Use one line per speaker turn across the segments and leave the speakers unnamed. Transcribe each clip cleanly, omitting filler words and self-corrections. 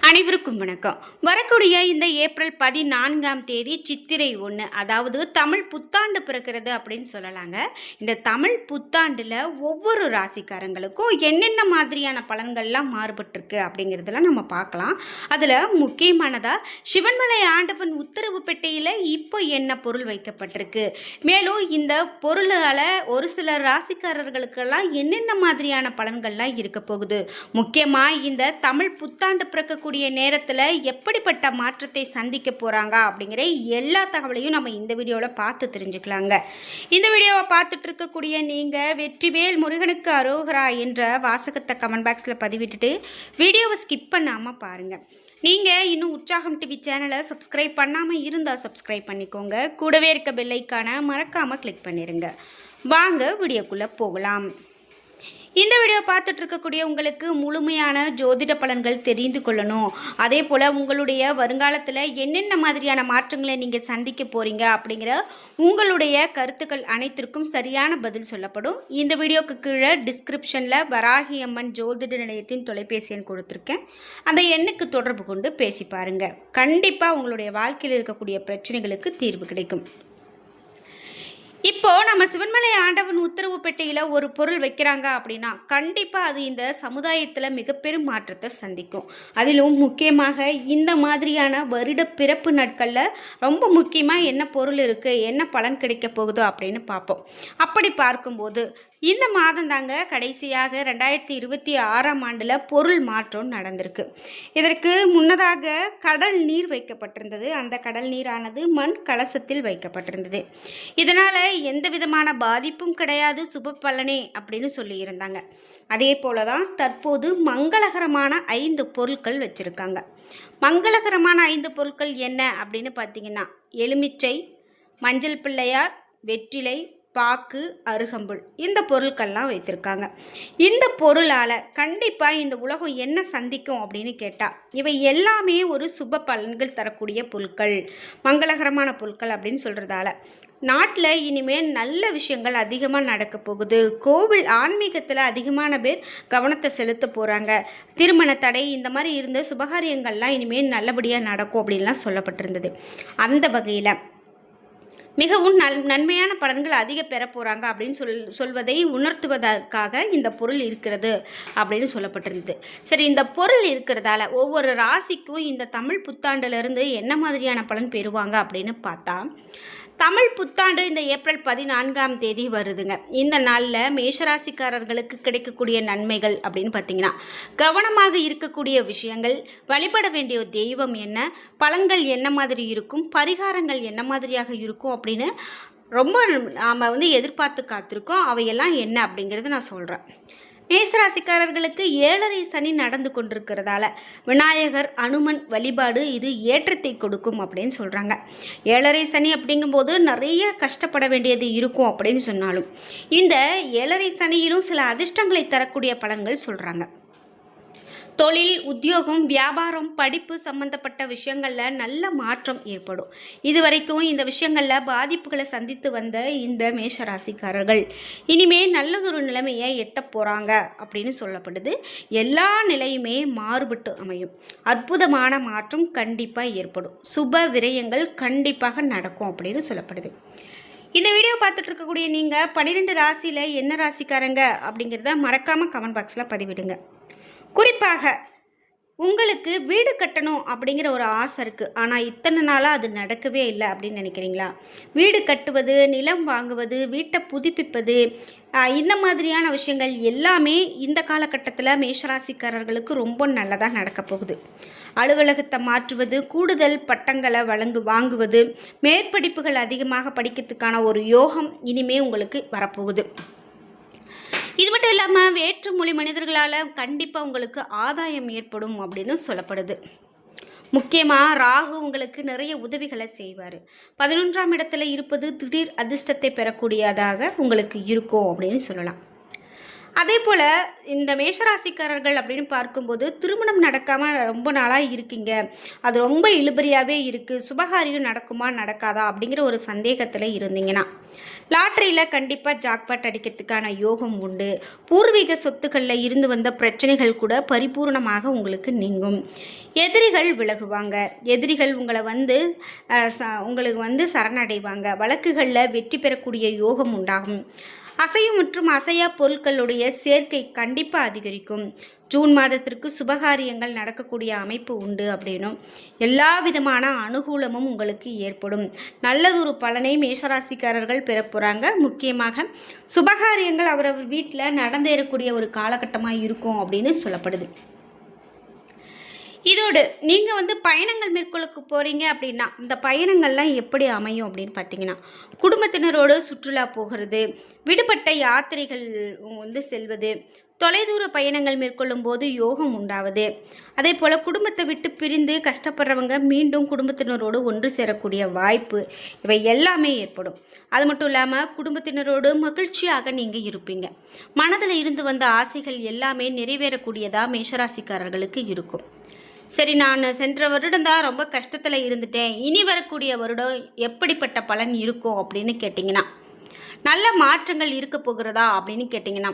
அனைவருக்கும் வணக்கம். வரக்கூடிய இந்த ஏப்ரல் 14ஆம் தேதி சித்திரை 1, அதாவது தமிழ் புத்தாண்டு பிறக்கிறது அப்படின்னு சொல்லலாங்க. இந்த தமிழ் புத்தாண்டில் ஒவ்வொரு ராசிக்காரங்களுக்கும் என்னென்ன மாதிரியான பலன்கள்லாம் மாறுபட்டிருக்கு அப்படிங்கிறதெல்லாம் நம்ம பார்க்கலாம். அதில் முக்கியமானதாக சிவன்மலை ஆண்டவன் உத்தரவு பெட்டையில் இப்போ என்ன பொருள் வைக்கப்பட்டிருக்கு, மேலும் இந்த பொருளால் ஒரு சில ராசிக்காரர்களுக்கெல்லாம் என்னென்ன மாதிரியான பலன்கள்லாம் இருக்க போகுது, முக்கியமாக இந்த தமிழ் புத்தாண்டு பிறக்க நேரத்தில் எப்படிப்பட்ட மாற்றத்தை சந்திக்க போறாங்க அப்படிங்கிற எல்லா தகவலையும் நம்ம இந்த வீடியோவில் பார்த்து தெரிஞ்சுக்கலாங்க. இந்த வீடியோவை பார்த்துட்டு இருக்கக்கூடிய நீங்க வெற்றிவேல் முருகனுக்கு அரோகரா என்ற வாசகத்தை கமெண்ட் பாக்ஸில் பதிவிட்டுட்டு வீடியோவை ஸ்கிப் பண்ணாமல் பாருங்க. நீங்கள் இன்னும் உற்சாகம் டிவி சேனலை சப்ஸ்கிரைப் பண்ணாமல் இருந்தால் சப்ஸ்கிரைப் பண்ணிக்கோங்க. கூடவே இருக்க பெல் ஐக்கானை மறக்காமல் கிளிக் பண்ணிடுங்க. வாங்க வீடியோக்குள்ளே போகலாம். இந்த வீடியோ பார்த்துட்டு இருக்கக்கூடிய உங்களுக்கு முழுமையான ஜோதிட பலன்கள் தெரிந்து கொள்ளணும், அதே போல் உங்களுடைய வருங்காலத்தில் என்னென்ன மாதிரியான மாற்றங்களை நீங்கள் சந்திக்க போகிறீங்க அப்படிங்கிற உங்களுடைய கருத்துக்கள் அனைத்திற்கும் சரியான பதில் சொல்லப்படும். இந்த வீடியோக்கு கீழே டிஸ்கிரிப்ஷனில் வராகி அம்மன் ஜோதிட நிலையத்தின் தொலைபேசி எண் கொடுத்துருக்கேன். அந்த எண்ணுக்கு தொடர்பு கொண்டு பேசி பாருங்கள். கண்டிப்பாக உங்களுடைய வாழ்க்கையில் இருக்கக்கூடிய பிரச்சனைகளுக்கு தீர்வு கிடைக்கும். இப்போ நம்ம சிவன்மலை ஆண்டவன் உத்தரவு பெட்டையில் ஒரு பொருள் வைக்கிறாங்க அப்படின்னா கண்டிப்பாக அது இந்த சமுதாயத்தில் மிகப்பெரும் மாற்றத்தை சந்திக்கும். அதிலும் முக்கியமாக இந்த மாதிரியான வருட பிறப்பு நாட்களில் ரொம்ப முக்கியமாக என்ன பொருள் இருக்குது, என்ன பலன் கிடைக்க போகுதோ அப்படின்னு பார்ப்போம். அப்படி பார்க்கும்போது இந்த மாதம் தாங்க கடைசியாக 2026ஆம் ஆண்டில் பொருள் மாற்றம் நடந்திருக்கு. இதற்கு முன்னதாக கடல் நீர் வைக்கப்பட்டிருந்தது. அந்த கடல் நீரானது மண் கலசத்தில் வைக்கப்பட்டிருந்தது. இதனால் எந்த விதமான பாதிப்பும் கிடையாது, சுப பலனே அப்படின்னு சொல்லியிருந்தாங்க. அதே போல தான் தற்போது மங்களகரமான 5 பொருட்கள் வச்சுருக்காங்க. மங்களகரமான 5 பொருட்கள் என்ன அப்படின்னு பார்த்தீங்கன்னா, எலுமிச்சை, மஞ்சள் பிள்ளையார், வெற்றிலை, பாக்கு, அருகம்புல், இந்த பொருட்கள்லாம் வைத்திருக்காங்க. இந்த பொருளால் கண்டிப்பாக இந்த உலகம் என்ன சந்திக்கும் அப்படின்னு கேட்டால், இவை எல்லாமே ஒரு சுப பலன்கள் தரக்கூடிய பொருட்கள், மங்களகரமான பொருட்கள் அப்படின்னு சொல்கிறதால நாட்டில் இனிமேல் நல்ல விஷயங்கள் அதிகமாக நடக்க போகுது. கோவில் ஆன்மீகத்தில் அதிகமான பேர் கவனத்தை செலுத்த போகிறாங்க. திருமண தடை இந்த மாதிரி இருந்த சுபகாரியங்கள்லாம் இனிமேல் நல்லபடியாக நடக்கும் அப்படின்லாம் சொல்லப்பட்டிருந்தது. அந்த வகையில் மிகவும் நன்மையான பலன்கள் அதிக பெற போகிறாங்க அப்படின்னு சொல்வதை உணர்த்துவதற்காக இந்த பொருள் இருக்கிறது அப்படின்னு சொல்லப்பட்டிருந்தது. சரி, இந்த பொருள் இருக்கிறதால ஒவ்வொரு ராசிக்கும் இந்த தமிழ் புத்தாண்டிலிருந்து என்ன மாதிரியான பலன் பெறுவாங்க அப்படின்னு பார்த்தா, தமிழ் புத்தாண்டு இந்த ஏப்ரல் 14ஆம் தேதி வருதுங்க. இந்த நாளில் மேஷராசிக்காரர்களுக்கு கிடைக்கக்கூடிய நன்மைகள் அப்படின்னு பார்த்தீங்கன்னா, கவனமாக இருக்கக்கூடிய விஷயங்கள், வழிபட வேண்டிய தெய்வம் என்ன, பலன்கள் என்ன மாதிரி இருக்கும், பரிகாரங்கள் என்ன மாதிரியாக இருக்கும் அப்படின்னு ரொம்ப நாம் எதிர்பார்த்து காத்திருக்கோம். அவையெல்லாம் என்ன அப்படிங்கிறத நான் சொல்கிறேன். மேசராசிக்காரர்களுக்கு 7.5 சனி நடந்து கொண்டிருக்கிறதால விநாயகர், அனுமன் வழிபாடு இது ஏற்றத்தை கொடுக்கும் அப்படின்னு சொல்கிறாங்க. 7.5 சனி அப்படிங்கும்போது நிறைய கஷ்டப்பட வேண்டியது இருக்கும் அப்படின்னு சொன்னாலும் இந்த 7.5 சனியிலும் சில அதிர்ஷ்டங்களை தரக்கூடிய பலன்கள் சொல்கிறாங்க. தொழில், உத்தியோகம், வியாபாரம், படிப்பு சம்பந்தப்பட்ட விஷயங்களில் நல்ல மாற்றம் ஏற்படும். இதுவரைக்கும் இந்த விஷயங்களில் பாதிப்புகளை சந்தித்து வந்த இந்த மேஷராசிக்காரர்கள் இனிமேல் நல்லதொரு நிலைமையை எட்ட போகிறாங்க அப்படின்னு சொல்லப்படுது. எல்லா நிலையுமே மாறுபட்டு அமையும். அற்புதமான மாற்றம் கண்டிப்பாக ஏற்படும். சுப விரயங்கள் கண்டிப்பாக நடக்கும் அப்படின்னு சொல்லப்படுது. இந்த வீடியோ பார்த்துட்டு இருக்கக்கூடிய நீங்கள் 12 ராசியில் என்ன ராசிக்காரங்க அப்படிங்கிறத மறக்காமல் கமெண்ட் பாக்ஸில் பதிவிடுங்க. குறிப்பாக உங்களுக்கு வீடு கட்டணும் அப்படிங்கிற ஒரு ஆசை இருக்குது, ஆனால் இத்தனை நாளாக அது நடக்கவே இல்லை அப்படின்னு நினைக்கிறீங்களா? வீடு கட்டுவது, நிலம் வாங்குவது, வீட்டை புதுப்பிப்பது, இந்த மாதிரியான விஷயங்கள் எல்லாமே இந்த காலகட்டத்தில் மேஷராசிக்காரர்களுக்கு ரொம்ப நல்லதாக நடக்க போகுது. அலுவலகத்தை மாற்றுவது, கூடுதல் பட்டங்களை வாங்குவது, மேற்படிப்புகள் அதிகமாக படிக்கிறதுக்கான ஒரு யோகம் இனிமே உங்களுக்கு வரப்போகுது. இது மட்டும் இல்லாமல் வேற்றுமொழி மனிதர்களால் கண்டிப்பாக உங்களுக்கு ஆதாயம் ஏற்படும் அப்படின்னு சொல்லப்படுது. முக்கியமாக ராகு உங்களுக்கு நிறைய உதவிகளை செய்வார். 11ஆம் இடத்துல இருப்பது திடீர் அதிர்ஷ்டத்தை பெறக்கூடியதாக உங்களுக்கு இருக்கும் அப்படின்னு சொல்லலாம். அதே போல் இந்த மேஷராசிக்காரர்கள் அப்படின்னு பார்க்கும்போது திருமணம் நடக்காமல் ரொம்ப நாளாக இருக்கீங்க, அது ரொம்ப இழுபறியாகவே இருக்குது, சுபகாரியம் நடக்குமா நடக்காதா அப்படிங்கிற ஒரு சந்தேகத்தில் இருந்தீங்கன்னா லாட்ரியில் கண்டிப்பாக ஜாக்பாட் அடிக்கிறதுக்கான யோகம் உண்டு. பூர்வீக சொத்துக்களில் இருந்து வந்த பிரச்சனைகள் கூட பரிபூர்ணமாக உங்களுக்கு நீங்கும். எதிரிகள் விலகுவாங்க. எதிரிகள் உங்களை உங்களுக்கு சரணடைவாங்க. வழக்குகளில் வெற்றி பெறக்கூடிய யோகம் உண்டாகும். அசையும் மற்றும் அசையா பொருட்களுடைய சேர்க்கை கண்டிப்பாக அதிகரிக்கும். ஜூன் மாதத்திற்கு சுபகாரியங்கள் நடக்கக்கூடிய அமைப்பு உண்டு. அப்படின்னும் எல்லா விதமான அனுகூலமும் உங்களுக்கு ஏற்படும். நல்லதொரு பலனை மேஷராசிக்காரர்கள் பெற போகிறாங்க. முக்கியமாக சுபகாரியங்கள் அவரவர் வீட்டில் நடந்தேறக்கூடிய ஒரு காலகட்டமாக இருக்கும் அப்படின்னு சொல்லப்படுது. இதோடு நீங்கள் பயணங்கள் மேற்கொள்ள போகிறீங்க அப்படின்னா இந்த பயணங்கள்லாம் எப்படி அமையும் அப்படின்னு பார்த்தீங்கன்னா, குடும்பத்தினரோடு சுற்றுலா போகிறது, விடுபட்ட யாத்திரைகள் செல்வது, தொலைதூர பயணங்கள் மேற்கொள்ளும் போது யோகம் உண்டாவது, அதே போல் குடும்பத்தை விட்டு பிரிந்து கஷ்டப்படுறவங்க மீண்டும் குடும்பத்தினரோடு ஒன்று சேரக்கூடிய வாய்ப்பு, இவை எல்லாமே ஏற்படும். அது மட்டும் இல்லாமல் குடும்பத்தினரோடு மகிழ்ச்சியாக நீங்கள் இருப்பீங்க. மனதில் இருந்து வந்த ஆசைகள் எல்லாமே நிறைவேறக்கூடியதாக மேஷராசிக்காரர்களுக்கு இருக்கும். சரி, நான் சென்ற வருடம் தான் ரொம்ப கஷ்டத்தில் இருந்துட்டேன், இனி வரக்கூடிய வருடம் எப்படிப்பட்ட பலன் இருக்கும் அப்படின்னு கேட்டிங்கன்னா, நல்ல மாற்றங்கள் இருக்க போகிறதா அப்படின்னு கேட்டிங்கன்னா,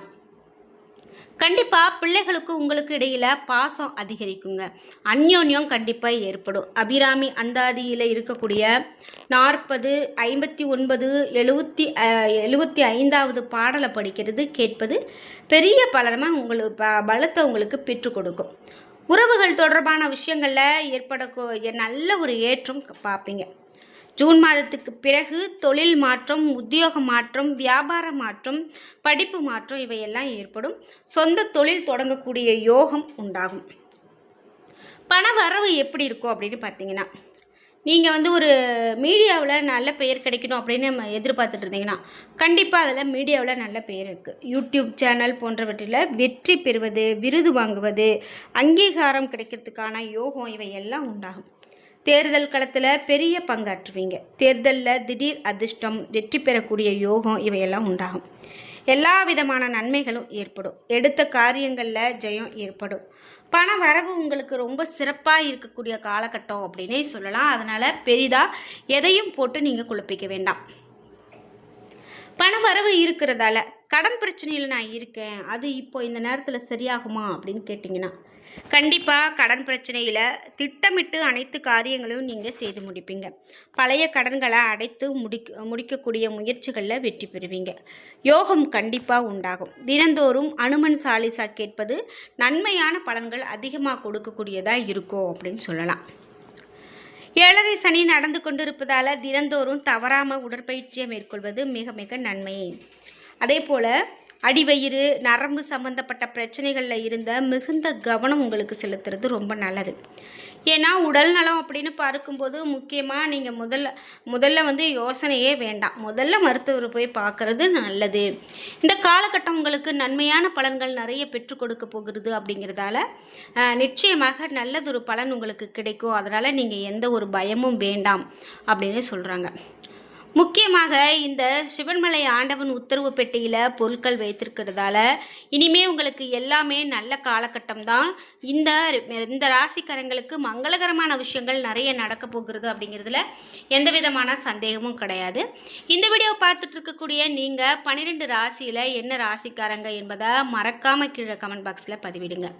கண்டிப்பாக பிள்ளைகளுக்கு உங்களுக்கு இடையில் பாசம் அதிகரிக்குங்க. அந்யோன்யம் கண்டிப்பாக ஏற்படும். அபிராமி அந்தாதியில் இருக்கக்கூடிய 40, 59, 75வது பாடலை படிக்கிறது கேட்பது பெரிய பலமாக பலத்தை உங்களுக்கு பெற்றுக் கொடுக்கும். உறவுகள் தொடர்பான விஷயங்களில் ஏற்படக்கூடிய நல்ல ஒரு ஏற்றம் பார்ப்பீங்க. ஜூன் மாதத்துக்கு பிறகு தொழில் மாற்றம், உத்தியோக மாற்றம், வியாபார மாற்றம், படிப்பு மாற்றம் இவையெல்லாம் ஏற்படும். சொந்த தொழில் தொடங்கக்கூடிய யோகம் உண்டாகும். பண வரவு எப்படி இருக்கும் அப்படின்னு பார்த்தீங்கன்னா, நீங்கள் ஒரு மீடியாவில் நல்ல பெயர் கிடைக்கணும் அப்படின்னு நம்ம எதிர்பார்த்துட்டு இருந்தீங்கன்னா கண்டிப்பாக அதில் மீடியாவில் நல்ல பெயர் இருக்குது. யூடியூப் சேனல் போன்றவற்றில் வெற்றி பெறுவது, விருது வாங்குவது, அங்கீகாரம் கிடைக்கிறதுக்கான யோகம் இவையெல்லாம் உண்டாகும். தேர்தல் களத்தில் பெரிய பங்காற்றுவீங்க. தேர்தலில் திடீர் அதிர்ஷ்டம், வெற்றி பெறக்கூடிய யோகம் இவையெல்லாம் உண்டாகும். எல்லா விதமான நன்மைகளும் ஏற்படும். எடுத்த காரியங்களில் ஜெயம் ஏற்படும். பண வரவு உங்களுக்கு ரொம்ப சிறப்பாக இருக்கக்கூடிய காலகட்டம் அப்படின்னே சொல்லலாம். அதனால் பெரிதாக எதையும் போட்டு நீங்கள் குழப்பிக்க வேண்டாம். பண வரவு இருக்கிறதால கடன் பிரச்சனையில் நான் இருக்கேன், அது இப்போ இந்த நேரத்தில் சரியாகுமா அப்படின்னு கேட்டிங்கன்னா, கண்டிப்பாக கடன் பிரச்சனையில் திட்டமிட்டு அனைத்து காரியங்களையும் நீங்கள் செய்து முடிப்பீங்க. பழைய கடன்களை அடைத்து முடிக்கக்கூடிய முயற்சிகளில் வெற்றி பெறுவீங்க. யோகம் கண்டிப்பாக உண்டாகும். தினந்தோறும் அனுமன் சாலிசா கேட்பது நன்மையான பலன்கள் அதிகமாக கொடுக்கக்கூடியதாக இருக்கும் அப்படின்னு சொல்லலாம். 7.5 சனி நடந்து கொண்டிருப்பதால் தினந்தோறும் தவறாமல் உடற்பயிற்சியை மேற்கொள்வது மிக மிக நன்மை. அதே போல் அடிவயிறு, நரம்பு சம்பந்தப்பட்ட பிரச்சனைகளில் இருந்த மிகுந்த கவனம் உங்களுக்கு செலுத்துறது ரொம்ப நல்லது. ஏன்னா உடல் நலம் அப்படின்னு பார்க்கும்போது முக்கியமாக நீங்கள் முதல்ல யோசனையே வேண்டாம், முதல்ல மருத்துவரை போய் பார்க்குறது நல்லது. இந்த காலகட்டம் உங்களுக்கு நன்மையான பலன்கள் நிறைய பெற்றுக் கொடுக்க போகிறது. அப்படிங்கிறதால நிச்சயமாக நல்லதொரு பலன் உங்களுக்கு கிடைக்கும். அதனால் நீங்கள் எந்த ஒரு பயமும் வேண்டாம் அப்படின்னு சொல்கிறாங்க. முக்கியமாக இந்த சிவன்மலை ஆண்டவன் உத்தரவு பெட்டியில் பொருட்கள் வைத்திருக்கிறதால இனிமே உங்களுக்கு எல்லாமே நல்ல காலகட்டம் தான். இந்த ராசிக்காரங்களுக்கு மங்களகரமான விஷயங்கள் நிறைய நடக்க போகிறது அப்படிங்கிறதுல எந்த விதமான சந்தேகமும் கிடையாது. இந்த வீடியோ பார்த்துட்டு இருக்கக்கூடிய நீங்கள் 12 ராசியில் என்ன ராசிக்காரங்க என்பதை மறக்காமல் கீழே கமெண்ட் பாக்ஸில் பதிவிடுங்க.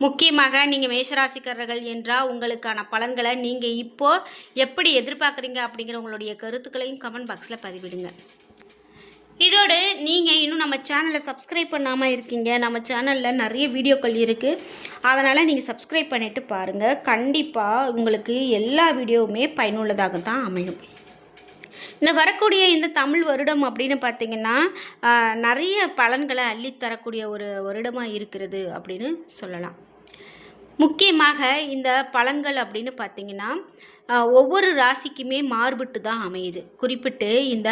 முக்கியமாக நீங்கள் மேஷராசிக்காரர்கள் என்றால் உங்களுக்கான பலன்களை நீங்கள் இப்போது எப்படி எதிர்பார்க்குறீங்க அப்படிங்கிற உங்களுடைய கருத்துக்களையும் கமெண்ட் பாக்ஸில் பதிவிடுங்க. இதோடு நீங்கள் இன்னும் நம்ம சேனலை சப்ஸ்கிரைப் பண்ணாமல் இருக்கீங்க, நம்ம சேனலில் நிறைய வீடியோக்கள் இருக்குது, அதனால் நீங்கள் சப்ஸ்கிரைப் பண்ணிவிட்டு பாருங்கள். கண்டிப்பாக உங்களுக்கு எல்லா வீடியோவுமே பயனுள்ளதாக தான் அமையும். இந்த வரக்கூடிய இந்த தமிழ் வருடம் அப்படின்னு பார்த்திங்கன்னா நிறைய பலன்களை அள்ளித்தரக்கூடிய ஒரு வருடமாக இருக்கிறது அப்படின்னு சொல்லலாம். முக்கியமாக இந்த பலன்கள் அப்படின்னு பார்த்திங்கன்னா ஒவ்வொரு ராசிக்குமே மாறுபட்டு தான் அமையுது. குறிப்பிட்டு இந்த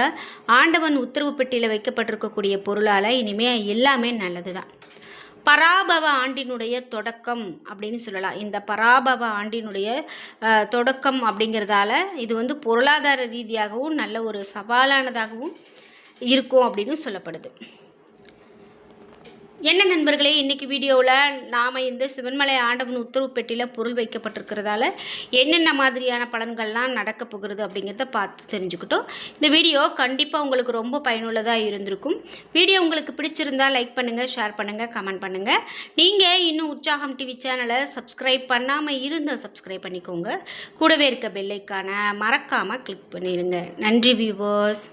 ஆண்டவன் உத்தரவு பெட்டியில் வைக்கப்பட்டிருக்கக்கூடிய பொருளால் இனிமேல் எல்லாமே நல்லது தான். பராபவ ஆண்டினுடைய தொடக்கம் அப்படின்னு சொல்லலாம். இந்த பராபவ ஆண்டினுடைய தொடக்கம் அப்படிங்கிறதால இது பொருளாதார ரீதியாகவும் நல்ல ஒரு சவாலானதாகவும் இருக்கும் அப்படின்னு சொல்லப்படுது. என்ன நண்பர்களே, இன்றைக்கி வீடியோவில் நாம் இந்த சிவன்மலை ஆண்டவன் உத்தரவு பெட்டியில் பொருள் வைக்கப்பட்டிருக்கிறதால என்னென்ன மாதிரியான பலன்கள்லாம் நடக்க போகிறது அப்படிங்கிறத பார்த்து தெரிஞ்சுக்கிட்டோம். இந்த வீடியோ கண்டிப்பாக உங்களுக்கு ரொம்ப பயனுள்ளதாக இருந்திருக்கும். வீடியோ உங்களுக்கு பிடிச்சிருந்தால் லைக் பண்ணுங்கள், ஷேர் பண்ணுங்கள், கமெண்ட் பண்ணுங்கள். நீங்கள் இன்னும் உற்சாகம் டிவி சேனலை சப்ஸ்கிரைப் பண்ணாமல் இருந்தால் சப்ஸ்கிரைப் பண்ணிக்கோங்க. கூடவே இருக்க பெல் ஐக்கானை மறக்காமல் கிளிக் பண்ணிடுங்க. நன்றி வியூவர்ஸ்.